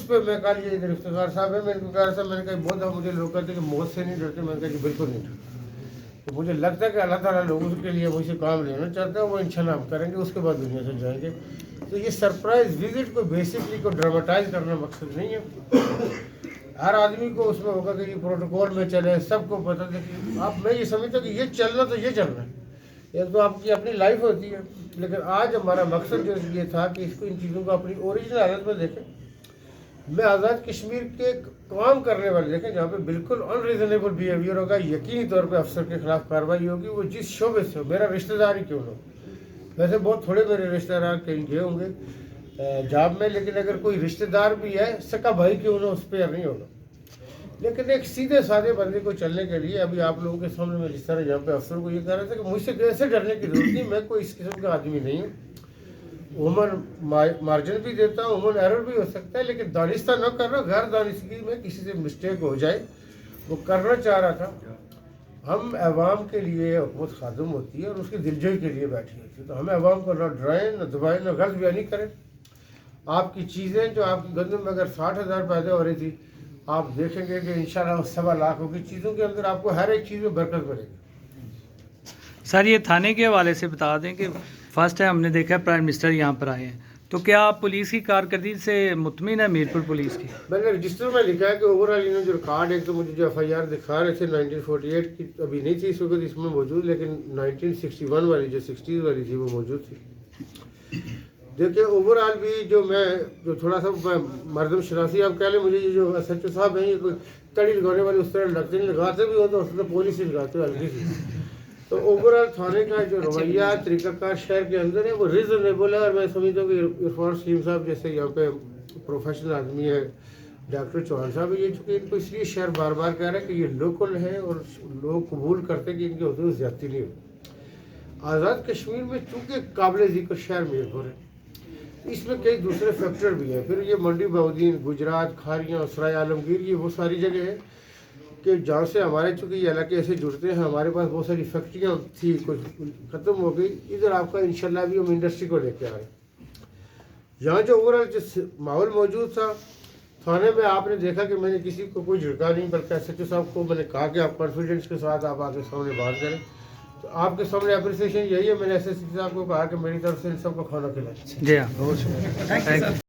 पे मैं कहा ये इधर इफ्तिखार साहब है, मैंने को कहा था, मैंने कहा बहुत दफ़ा मुझे लोग कहते हैं कि मौत से नहीं डरते, मैंने कहा कि बिल्कुल नहीं डरते। तो मुझे लगता है कि अल्लाह ताला लोगों के लिए मुझसे काम लेना चाहता है, वो इंशाल्लाह हम करेंगे, उसके बाद दुनिया से जाएंगे। तो ये सरप्राइज़ विजिट को बेसिकली को ड्रामेटाइज करना मकसद नहीं है। हर आदमी को उसमें होगा कि ये प्रोटोकॉल में चले, सबको पता था कि आप, मैं ये समझता कि ये चलना तो ये चलना है, एक तो आपकी अपनी लाइफ होती है। लेकिन आज हमारा मकसद जो ये था कि इसको, इन चीज़ों को अपनी ओरिजिनल हालत में देखें। मैं आज़ाद कश्मीर के काम करने वाले देखें जहाँ पे बिल्कुल अनरीजनेबल बिहेवियर होगा, यकीनी तौर पे अफसर के खिलाफ कार्रवाई होगी, वो जिस शोबे से हो, मेरा रिश्तेदार ही क्यों ना हो। वैसे बहुत थोड़े मेरे रिश्तेदार कहीं गए होंगे जॉब में, लेकिन अगर कोई रिश्तेदार भी है, सका भाई क्यों ना, उस पर नहीं होगा। लेकिन एक सीधे साधे बंदे को चलने के लिए, अभी आप लोगों के सामने मैं जिस तरह यहाँ पे अफसर को ये कह रहा था कि मुझसे कैसे डरने की जरूरत नहीं, मैं कोई इस किस्म का आदमी नहीं हूँ। ह्यूमन मार्जिन भी देता हूँ, ह्यूमन एरर भी हो सकता है, लेकिन दानिस्ता न कर रहा, गैर दानिशगी में किसी से मिस्टेक हो जाए, वो करना चाह रहा था। हम अवाम के लिए हुकूमत खादम होती है और उसकी दिलजोई के लिए बैठी होती है, तो हमें अवाम को न डराएं, न दबाएं, न गलत बयानी करें। आपकी चीज़ें जो आपकी गंदम में अगर 60,000 पैदा हो रही थी, आप देखेंगे कि इंशाल्लाह 1.25 लाख होगी। चीज़ों के अंदर आपको हर एक चीज़ में बरकत बढ़ेगी। सर ये थाने के हवाले से बता दें कि फर्स्ट टाइम हमने देखा है प्राइम मिनिस्टर यहाँ पर आए हैं, तो क्या आप पुलिस की कारकर्दगी से मुतमिन है मीरपुर पुलिस की? मैंने रजिस्टर में लिखा है कि ओवरऑल इन्होंने जो रिकॉर्ड, एक तो मुझे जो FIR दिखा रहे थे 1948 की अभी नहीं थी इस वक्त इसमें मौजूद, लेकिन 1961 वाली जो 60s वाली थी वो मौजूद थी। देखिए ओवरऑल भी जो थोड़ा सा मरदम शनासी आप कह लें, मुझे ये जो SHO साहब हैं, ये कोई तड़ी लगाने वाले उस तरह लगते नहीं, लगाते भी हो तो उससे तो पुलिस ही लगाते हो हल्की सी। तो ओवरऑल थाने का जो रवैया तरीक़ाकार शहर के अंदर है वो रीज़नेबल है, और मैं समझता हूँ कि इरफान सलीम साहब जैसे यहाँ पे प्रोफेशनल आदमी है, डॉक्टर चौहान साहब, ये चूँकि इनको इसलिए शहर बार बार कह रहा है कि ये लोकल है और लोग कबूल करते हैं कि इनके होते हुए ज़्यादती नहीं हो। आज़ाद कश्मीर में चूँकि काबिल ज़िक्र शहर मीरपुर है, इसमें कई दूसरे फैक्टर भी हैं। फिर ये मंडी बहाउद्दीन, गुजरात, खारियाँ, सराय आलमगीर, ये वो सारी जगह है कि जहाँ से हमारे चूँकि ये इलाके ऐसे जुड़ते हैं, हमारे पास बहुत सारी फैक्ट्रियाँ थी, कुछ ख़त्म हो गई। इधर आपका इंशाल्लाह भी हम इंडस्ट्री को लेके आ रहे हैं। यहाँ जो ओवरऑल जिस माहौल मौजूद था थाने में, आपने देखा कि मैंने किसी को कोई झिड़का नहीं, बल्कि SHO साहब को मैंने कहा कि आप कॉन्फिडेंस के साथ आप आगे सामने बात करें। तो आपके सामने अप्रिसिएशन यही है, मैंने SSP साहब को कहा कि मेरी तरफ से इन सबको खाना खिलाएं। जी हाँ, बहुत शुक्रिया।